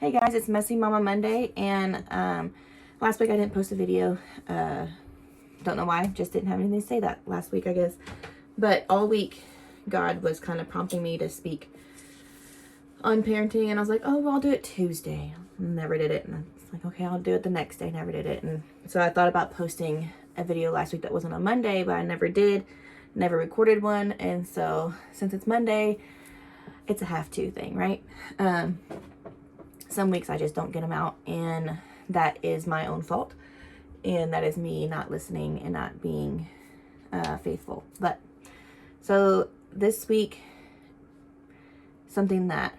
Hey guys, it's Messy Mama Monday, and last week I didn't post a video. Don't know why, just didn't have anything to say that last week, I guess. But all week, God was kind of prompting me to speak on parenting, and I was like, oh, well, I'll do it Tuesday. Never did it, and I was like, okay, I'll do it the next day. Never did it, and so I thought about posting a video last week that wasn't on Monday, but I never did, never recorded one, and so since it's Monday, it's a have-to thing, right? Some weeks I just don't get them out, and that is my own fault, and that is me not listening and not being faithful. But so this week, something that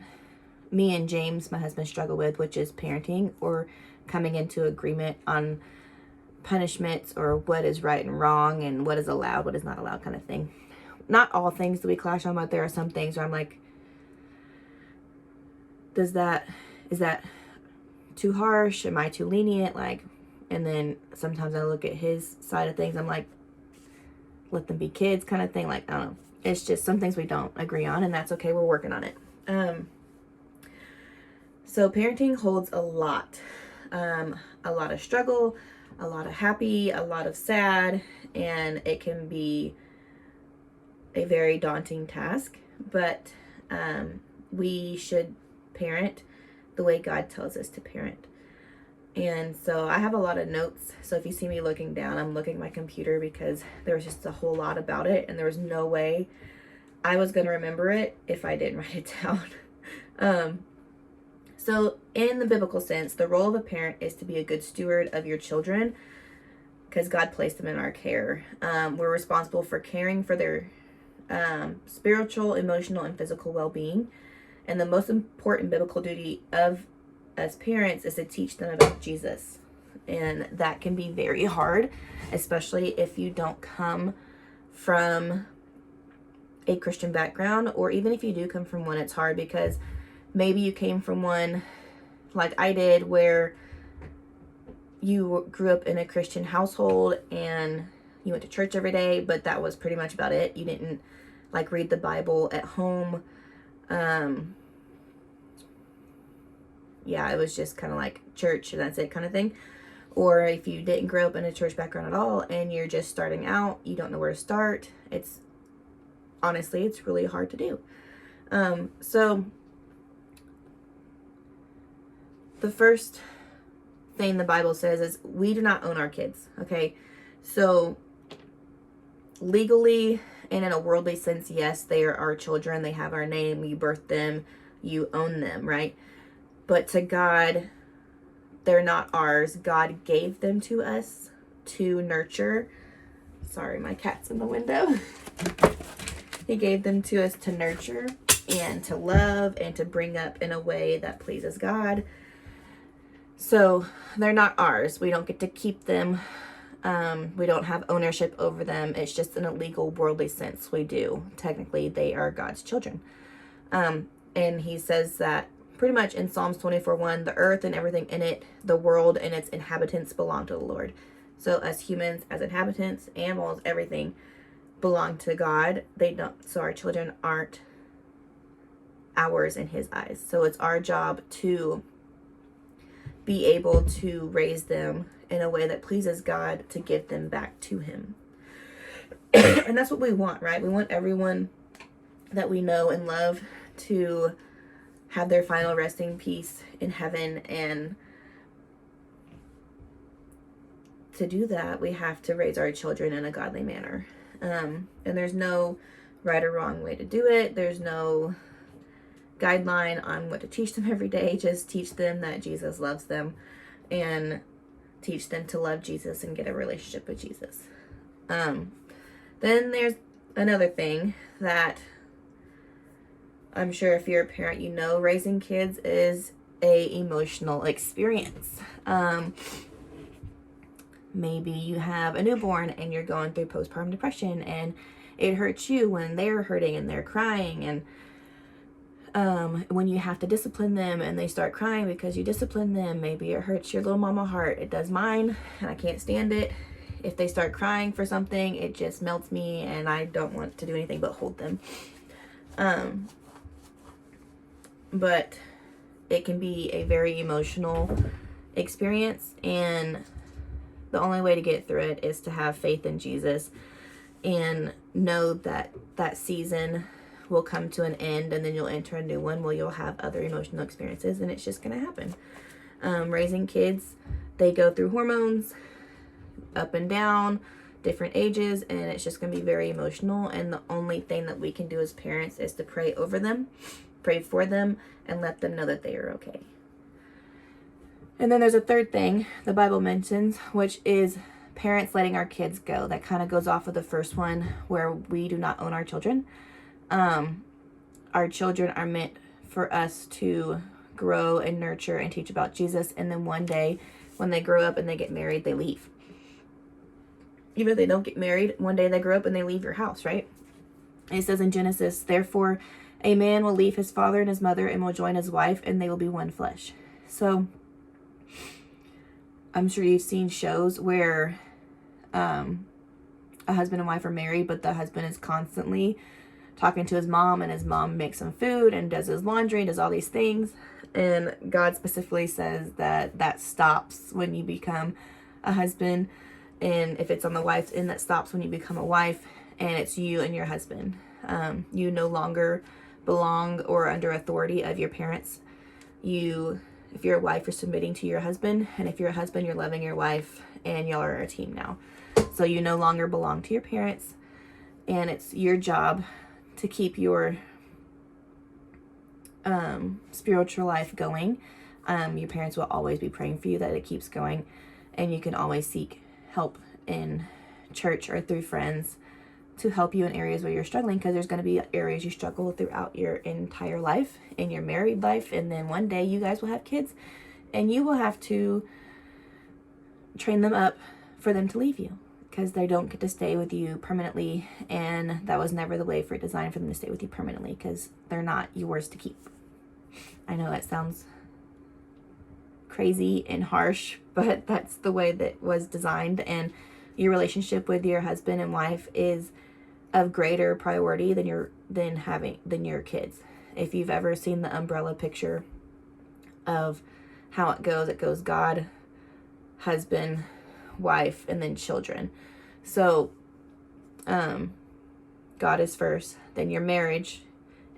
me and James, my husband, struggle with, which is parenting or coming into agreement on punishments or what is right and wrong and what is allowed, what is not allowed, kind of thing. Not all things do we clash on, but there are some things where I'm like, is that too harsh? Am I too lenient? Like, and then sometimes I look at his side of things, I'm like, let them be kids, kind of thing. Like, I don't know. It's just some things we don't agree on, and that's okay. We're working on it. So parenting holds a lot of struggle, a lot of happy, a lot of sad, and it can be a very daunting task, but we should parent the way God tells us to parent. And so I have a lot of notes. So if you see me looking down, I'm looking at my computer because there was just a whole lot about it, and there was no way I was going to remember it if I didn't write it down. So in the biblical sense, the role of a parent is to be a good steward of your children because God placed them in our care. We're responsible for caring for their spiritual, emotional, and physical well-being. And the most important biblical duty of as parents is to teach them about Jesus. And that can be very hard, especially if you don't come from a Christian background, or even if you do come from one, it's hard because maybe you came from one like I did where you grew up in a Christian household and you went to church every day, but that was pretty much about it. You didn't like read the Bible at home. Yeah, it was just kind of like church and that's it kind of thing. Or if you didn't grow up in a church background at all and you're just starting out, you don't know where to start. It's really hard to do. So the first thing the Bible says is we do not own our kids. Okay. So legally and in a worldly sense, yes, they are our children. They have our name. You birthed them. You own them, right? But to God, they're not ours. God gave them to us to nurture. Sorry, my cat's in the window. He gave them to us to nurture and to love and to bring up in a way that pleases God. So they're not ours. We don't get to keep them. We don't have ownership over them. It's just in a legal, worldly sense we do. Technically, they are God's children. And he says that pretty much in Psalms 24:1, the earth and everything in it, the world and its inhabitants belong to the Lord. So us humans, as inhabitants, animals, everything belong to God. So our children aren't ours in his eyes. So it's our job to be able to raise them in a way that pleases God, to give them back to him. And that's what we want, right? We want everyone that we know and love to have their final resting peace in heaven. And to do that, we have to raise our children in a godly manner. And there's no right or wrong way to do it. There's no guideline on what to teach them every day. Just teach them that Jesus loves them and teach them to love Jesus and get a relationship with Jesus. Then there's another thing that I'm sure if you're a parent, you know, raising kids is a emotional experience. Maybe you have a newborn and you're going through postpartum depression and it hurts you when they're hurting and they're crying, and when you have to discipline them and they start crying because you discipline them, maybe it hurts your little mama heart. It does mine, and I can't stand it. If they start crying for something, it just melts me and I don't want to do anything but hold them. But it can be a very emotional experience, and the only way to get through it is to have faith in Jesus and know that that season will come to an end, and then you'll enter a new one where you'll have other emotional experiences, and it's just going to happen. Raising kids, they go through hormones up and down, different ages, and it's just going to be very emotional. And the only thing that we can do as parents is to pray over them, pray for them, and let them know that they are okay. And then there's a third thing the Bible mentions, which is parents letting our kids go. That kind of goes off of the first one, where we do not own our children. Our children are meant for us to grow and nurture and teach about Jesus. And then one day when they grow up and they get married, they leave. Even if they don't get married, one day they grow up and they leave your house, right? And it says in Genesis, therefore a man will leave his father and his mother and will join his wife, and they will be one flesh. So I'm sure you've seen shows where a husband and wife are married, but the husband is constantly talking to his mom, and his mom makes him food and does his laundry and does all these things. And God specifically says that that stops when you become a husband. And if it's on the wife's end, that stops when you become a wife, and it's you and your husband. You no longer belong or under authority of your parents. If you're a wife, you're submitting to your husband, and if you're a husband, you're loving your wife, and y'all are a team now. So you no longer belong to your parents, and it's your job to keep your spiritual life going. Your parents will always be praying for you that it keeps going, and you can always seek help in church or through friends to help you in areas where you're struggling, because there's going to be areas you struggle throughout your entire life, in your married life, and then one day you guys will have kids, and you will have to train them up for them to leave you, because they don't get to stay with you permanently, and that was never the way for it designed for them to stay with you permanently, because they're not yours to keep. I know that sounds crazy and harsh, but that's the way that was designed. And your relationship with your husband and wife is of greater priority than your kids. If you've ever seen the umbrella picture of how it goes God, husband, wife, and then children. So God is first, then your marriage,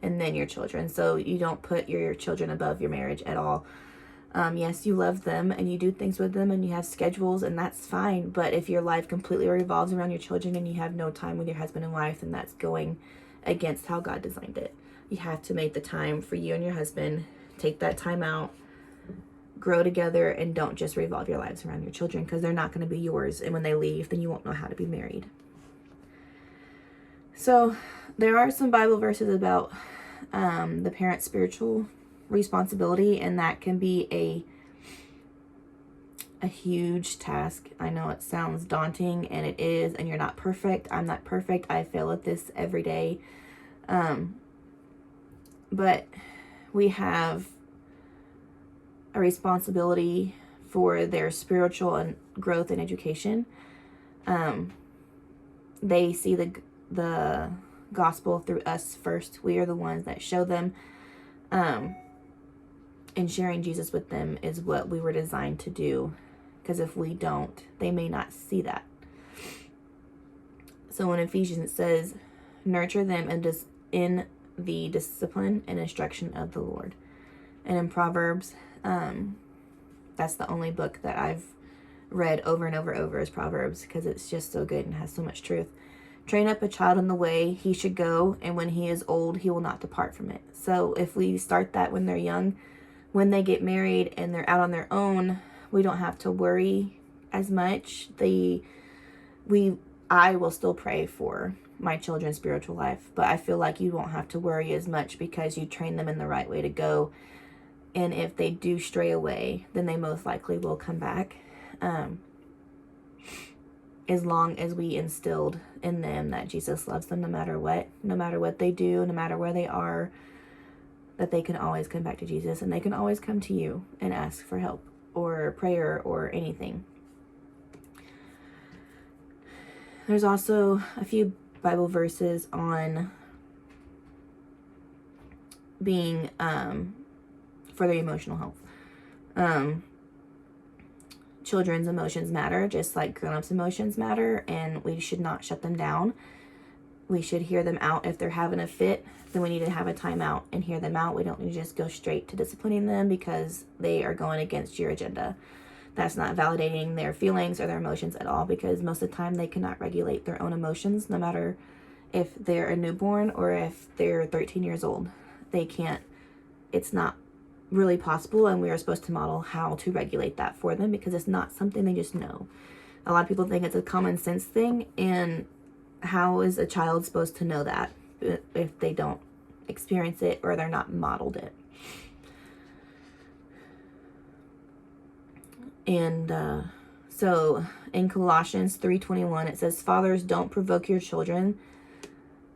and then your children. So you don't put your children above your marriage at all. Yes, you love them and you do things with them and you have schedules, and that's fine. But if your life completely revolves around your children and you have no time with your husband and wife, then that's going against how God designed it. You have to make the time for you and your husband. Take that time out, grow together, and don't just revolve your lives around your children, because they're not going to be yours. And when they leave, then you won't know how to be married. So there are some Bible verses about the parent's spiritual responsibility, and that can be a huge task. I know it sounds daunting, and it is, and you're not perfect. I'm not perfect. I fail at this every day. But we have a responsibility for their spiritual and growth and education. They see the gospel through us first. We are the ones that show them. And sharing Jesus with them is what we were designed to do, because if we don't, they may not see that. So in Ephesians it says, nurture them in the discipline and instruction of the Lord. And in Proverbs, that's the only book that I've read over and over is Proverbs, because it's just so good and has so much truth. Train up a child in the way he should go, and when he is old, he will not depart from it. So if we start that when they're young, when they get married and they're out on their own, we don't have to worry as much. I will still pray for my children's spiritual life, but I feel like you won't have to worry as much because you train them in the right way to go. And if they do stray away, then they most likely will come back. As long as we instilled in them that Jesus loves them no matter what they do, no matter where they are, that they can always come back to Jesus, and they can always come to you and ask for help or prayer or anything. There's also a few Bible verses on being for their emotional health. Children's emotions matter just like grown-ups' emotions matter, and we should not shut them down. We should hear them out. If they're having a fit, then we need to have a timeout and hear them out. We don't need to just go straight to disciplining them because they are going against your agenda. That's not validating their feelings or their emotions at all, because most of the time they cannot regulate their own emotions, no matter if they're a newborn or if they're 13 years old. They can't. It's not really possible, and we are supposed to model how to regulate that for them, because it's not something they just know. A lot of people think it's a common sense thing, and how is a child supposed to know that if they don't experience it or they're not modeled it? And so in Colossians 3:21, it says, "Fathers, don't provoke your children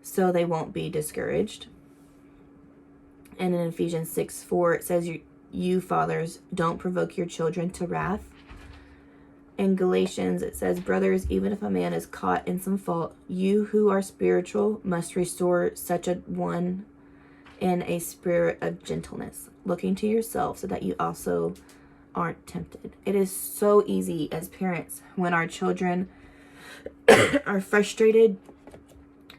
so they won't be discouraged." And in Ephesians 6:4, it says, you fathers, don't provoke your children to wrath. In Galatians, it says, "Brothers, even if a man is caught in some fault, you who are spiritual must restore such a one in a spirit of gentleness, looking to yourself so that you also aren't tempted." It is so easy as parents when our children are frustrated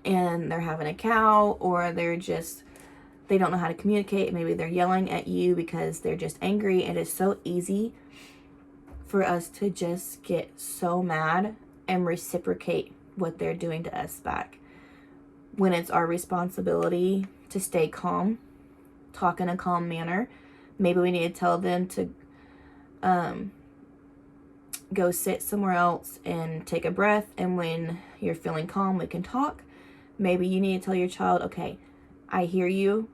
and they're having a cow, or they don't know how to communicate. Maybe they're yelling at you because they're just angry. It is so easy for us to just get so mad and reciprocate what they're doing to us back, when it's our responsibility to stay calm, talk in a calm manner. Maybe we need to tell them to go sit somewhere else and take a breath, and when you're feeling calm, we can talk. Maybe you need to tell your child, okay, I hear you,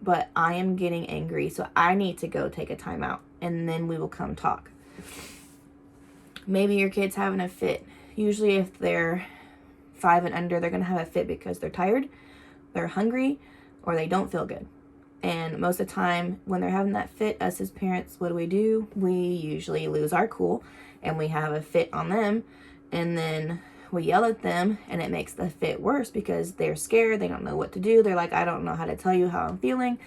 but I am getting angry, so I need to go take a timeout, and then we will come talk. Maybe your kid's having a fit. Usually if they're 5 and under, they're going to have a fit because they're tired, they're hungry, or they don't feel good. And most of the time when they're having that fit, us as parents, what do? We usually lose our cool and we have a fit on them, and then we yell at them, and it makes the fit worse because they're scared. They don't know what to do. They're like, I don't know how to tell you how I'm feeling.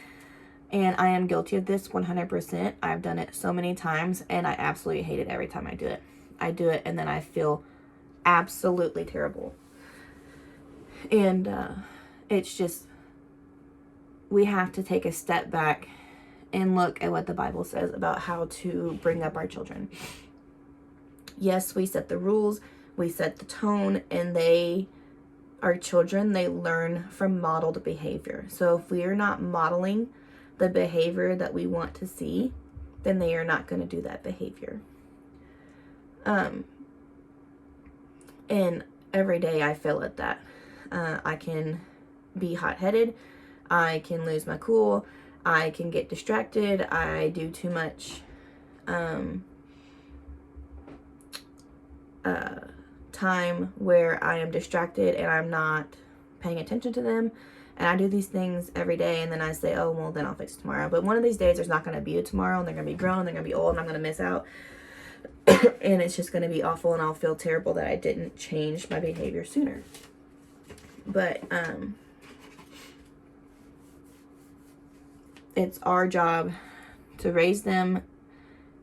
And I am guilty of this 100%. I've done it so many times, and I absolutely hate it every time I do it. I do it, and then I feel absolutely terrible. And it's just, we have to take a step back and look at what the Bible says about how to bring up our children. Yes, we set the rules, we set the tone, and our children, they learn from modeled behavior. So if we are not modeling the behavior that we want to see, then they are not going to do that behavior. And every day I feel at that. I can be hot-headed. I can lose my cool. I can get distracted. I do too much time where I am distracted and I'm not paying attention to them. And I do these things every day, and then I say, oh, well, then I'll fix it tomorrow. But one of these days, there's not going to be a tomorrow, and they're going to be grown, they're going to be old, and I'm going to miss out. And it's just going to be awful, and I'll feel terrible that I didn't change my behavior sooner. But it's our job to raise them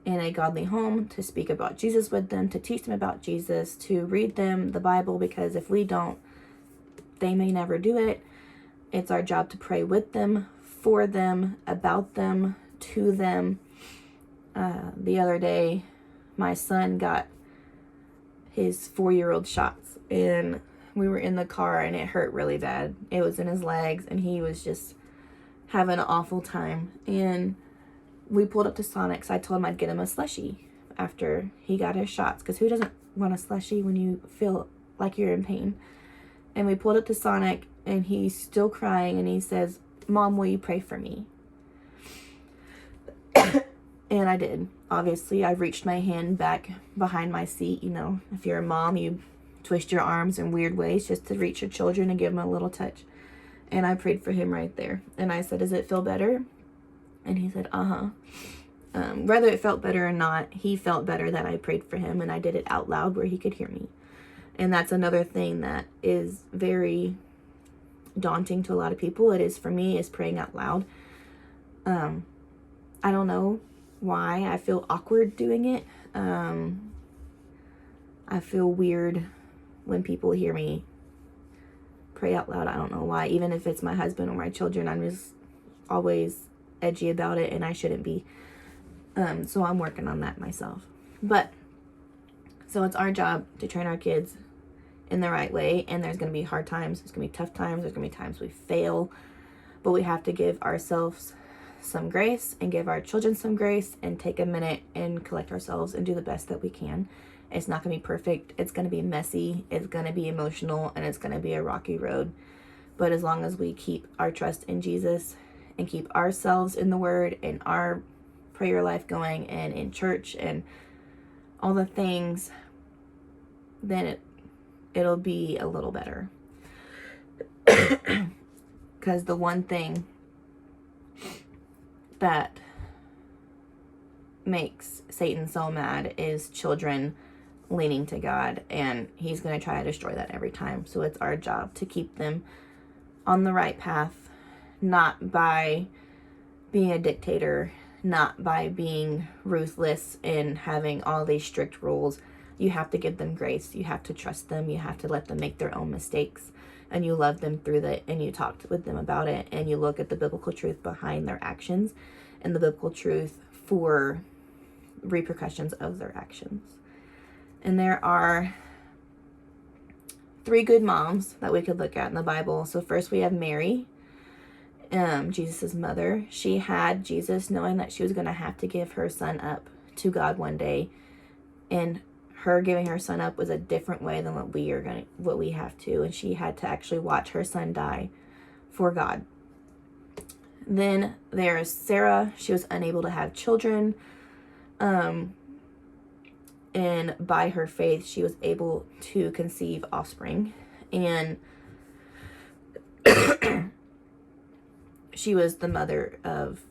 in a godly home, to speak about Jesus with them, to teach them about Jesus, to read them the Bible, because if we don't, they may never do it. It's our job to pray with them, for them, about them, to them. The other day, my son got his 4-year-old shots, and we were in the car, and it hurt really bad. It was in his legs, and he was just having an awful time. And we pulled up to Sonic's. I told him I'd get him a slushie after he got his shots, because who doesn't want a slushie when you feel like you're in pain? And we pulled up to Sonic, and he's still crying, and he says, Mom, will you pray for me? And I did. Obviously, I reached my hand back behind my seat. You know, if you're a mom, you twist your arms in weird ways just to reach your children and give them a little touch. And I prayed for him right there. And I said, does it feel better? And he said, uh-huh. Whether it felt better or not, he felt better that I prayed for him, and I did it out loud where he could hear me. And that's another thing that is very daunting to a lot of people. It is for me, is praying out loud. I don't know why I feel awkward doing it. I feel weird when people hear me pray out loud. I don't know why. Even if it's my husband or my children, I'm just always edgy about it, and I shouldn't be. So I'm working on that myself. But, so it's our job to train our kids in the right way, and there's going to be hard times. There's going to be tough times. There's going to be times we fail. But we have to give ourselves some grace and give our children some grace and take a minute and collect ourselves and do the best that we can. It's not going to be perfect. It's going to be messy. It's going to be emotional, and it's going to be a rocky road. But as long as we keep our trust in Jesus and keep ourselves in the Word and our prayer life going and in church and all the things, then it'll be a little better. Because the one thing that makes Satan so mad is children leaning to God, and he's going to try to destroy that every time. So it's our job to keep them on the right path, not by being a dictator, not by being ruthless and having all these strict rules. You have to give them grace. You have to trust them. You have to let them make their own mistakes, and you love them through that, and you talk with them about it, and you look at the biblical truth behind their actions and the biblical truth for repercussions of their actions. And there are 3 good moms that we could look at in the Bible. So first we have Mary, Jesus' mother. She had Jesus knowing that she was going to have to give her son up to God one day, and her giving her son up was a different way than what we have to, and she had to actually watch her son die for God. Then there's Sarah. She was unable to have children, and by her faith she was able to conceive offspring, and she was the mother of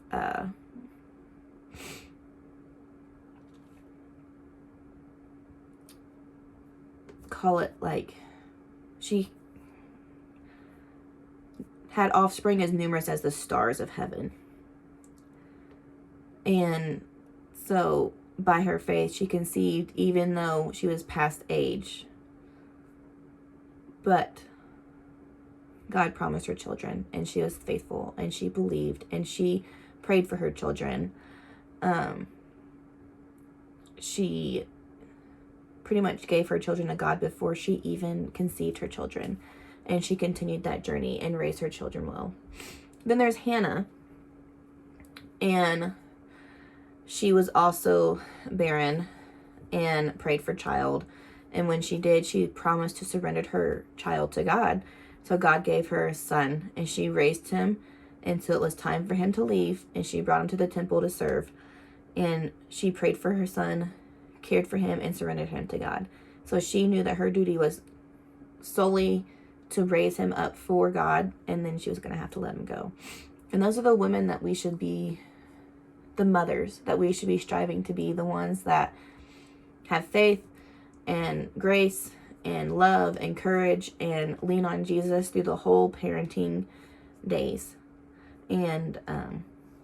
she had offspring as numerous as the stars of heaven. And so by her faith she conceived even though she was past age. But God promised her children, and she was faithful, and she believed, and she prayed for her children. She pretty much gave her children to God before she even conceived her children, and she continued that journey and raised her children well. Then there's Hannah, and she was also barren and prayed for child, and when she did, she promised to surrender her child to God. So God gave her a son, and she raised him until it was time for him to leave, and she brought him to the temple to serve, and she prayed for her son, cared for him, and surrendered him to God. So she knew that her duty was solely to raise him up for God, and then she was going to have to let him go. And those are the women that we should be, the mothers that we should be striving to be, the ones that have faith and grace and love and courage and lean on Jesus through the whole parenting days, and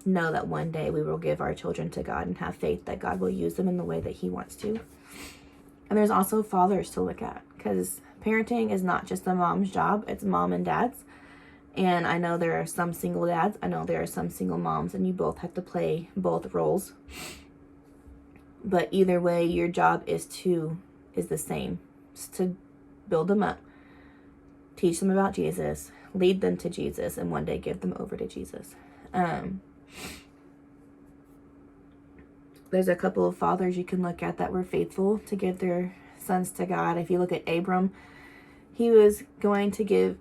know that one day we will give our children to God and have faith that God will use them in the way that he wants to. And there's also fathers to look at, because parenting is not just a mom's job, it's mom and dad's. And I know there are some single dads, I know there are some single moms, and you both have to play both roles. But either way, your job is the same. It's to build them up, teach them about Jesus, lead them to Jesus, and one day give them over to Jesus. There's a couple of fathers you can look at that were faithful to give their sons to God. If you look at Abram, he was going to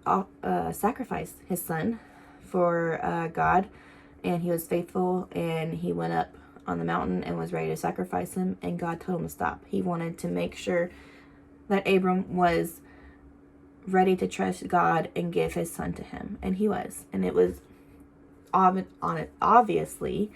sacrifice his son for God, and he was faithful, and he went up on the mountain and was ready to sacrifice him, and God told him to stop. He wanted to make sure that Abram was ready to trust God and give his son to him, and he was. And it was obviously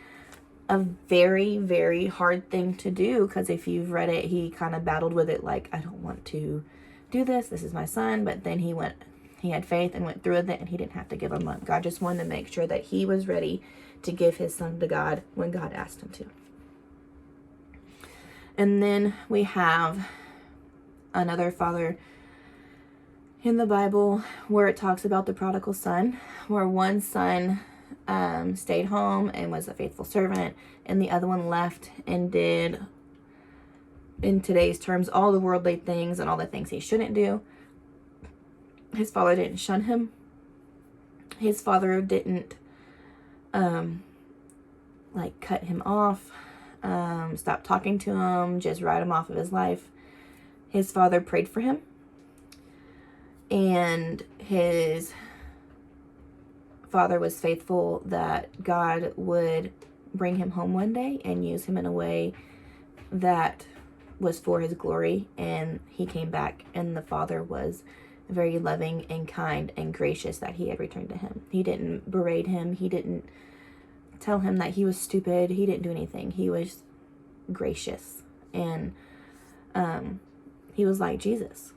a very, very hard thing to do, because if you've read it, he kind of battled with it, like, I don't want to do this is my son. But then he had faith and went through with it, and he didn't have to give him up. God just wanted to make sure that he was ready to give his son to God when God asked him to. And then we have another father in the Bible where it talks about the prodigal son, where one son stayed home and was a faithful servant, and the other one left and did, in today's terms, all the worldly things and all the things he shouldn't do. His father didn't shun him. His father didn't cut him off, stop talking to him, just write him off of his life. His father prayed for him, and his father was faithful that God would bring him home one day and use him in a way that was for his glory. And he came back, and the father was very loving and kind and gracious that he had returned to him. He didn't berate him. He didn't tell him that he was stupid. He didn't do anything. He was gracious, and he was like Jesus.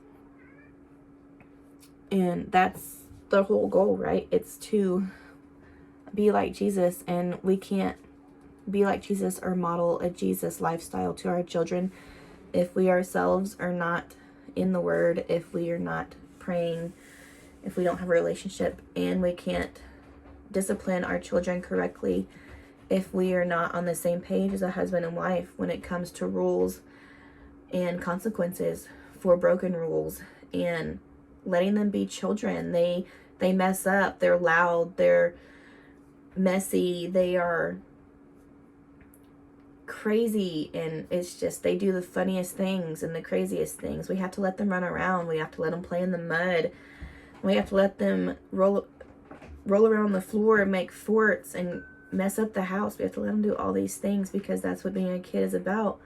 And that's the whole goal, right? It's to be like Jesus, and we can't be like Jesus or model a Jesus lifestyle to our children if we ourselves are not in the Word, if we are not praying, if we don't have a relationship, and we can't discipline our children correctly if we are not on the same page as a husband and wife when it comes to rules and consequences for broken rules, and letting them be children. They mess up, they're loud, they're messy, they are crazy, and it's just, they do the funniest things and the craziest things. We have to let them run around. We have to let them play in the mud. We have to let them roll around the floor and make forts and mess up the house. We have to let them do all these things because that's what being a kid is about.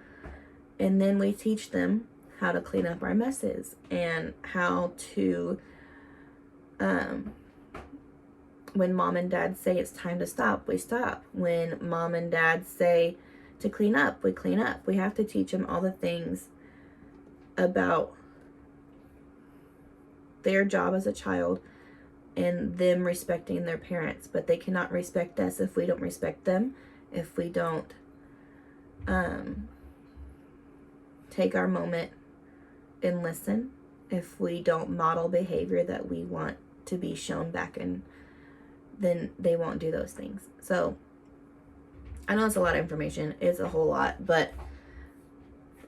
And then we teach them how to clean up our messes and how to, when mom and dad say it's time to stop, we stop. When mom and dad say to clean up, we clean up. We have to teach them all the things about their job as a child and them respecting their parents. But they cannot respect us if we don't respect them, if we don't take our moment and listen, if we don't model behavior that we want to be shown back, and then they won't do those things. So I know it's a lot of information. It's a whole lot, but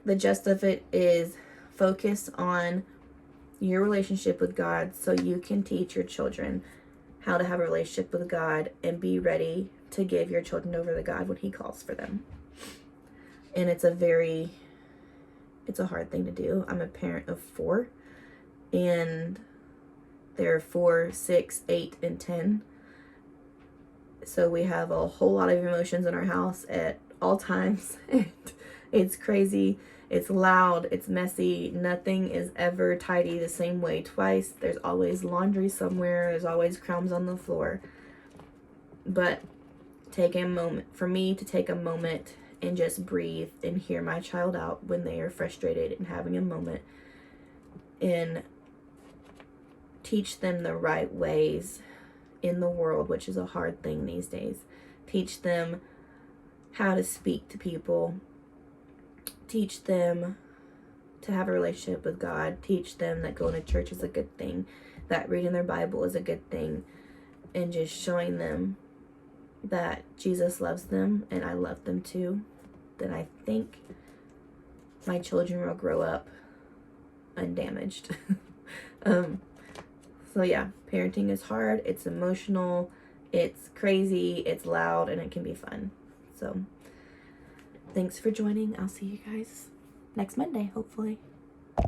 the gist of it is focus on your relationship with God so you can teach your children how to have a relationship with God and be ready to give your children over to God when He calls for them. And it's a hard thing to do. I'm a parent of 4, and they're 4, 6, 8, and 10. So we have a whole lot of emotions in our house at all times. It's crazy. It's loud. It's messy. Nothing is ever tidy the same way twice. There's always laundry somewhere. There's always crumbs on the floor. But take a moment, for me to take a moment and just breathe and hear my child out when they are frustrated and having a moment, and teach them the right ways in the world, which is a hard thing these days. Teach them how to speak to people. Teach them to have a relationship with God. Teach them that going to church is a good thing, that reading their Bible is a good thing, and just showing them that Jesus loves them and I love them too. Then I think my children will grow up undamaged. So yeah, parenting is hard, it's emotional, it's crazy, it's loud, and it can be fun. So thanks for joining. I'll see you guys next Monday, hopefully.